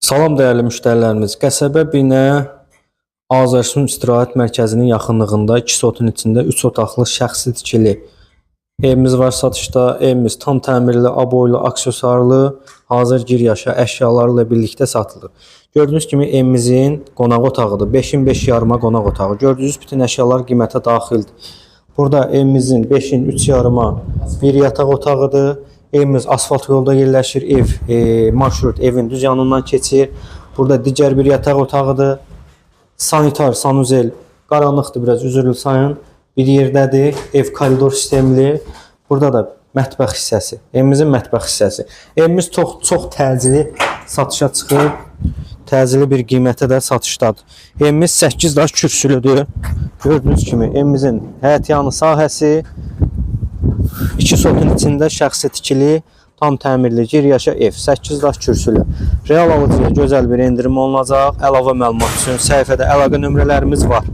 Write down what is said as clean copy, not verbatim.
Salam dəyərli müştərilərimiz. Qəsəbə Binə Azərsun İstirahət Mərkəzinin yaxınlığında 2 sotun içində 3 otaqlı şəxsi tikili evimiz var satışda. Evimiz tam təmirli, aboylu, aksesuarlı, hazır giryaşa əşyalarla birlikdə satılır. Gördüyünüz kimi evimizin qonaq otağıdır. 5-in 5 yarıma qonaq otağı. Gördüyünüz bütün əşyalar qiymətə daxildir. Burada evimizin 5-in 3 yarıma bir yataq otağıdır. Evimiz asfalt yolda yerləşir. Marşrut evin düz yanından keçir. Burada digər bir yataq otağıdır. Sanitar, sanuzel, qaranlıqdır biraz, üzrlü sayın. Bir yerdədir. Ev koridor sistemli. Burada da mətbəx hissəsi. Evimizin mətbəx hissəsi. Evimiz çox təcili satışa çıxıb. Təcili bir qiymətə də satışdadır. Evimiz 8 daş kürsülüdür. Gördüyünüz kimi evimizin həyətyanı sahəsi 2 sotun içində şəxsi tikili, tam təmirli, giryaşa ev, 8 daş kürsülü. Real alıcıya gözəl bir endirim olunacaq. Əlavə məlumat üçün səhifədə əlaqə nömrələrimiz var.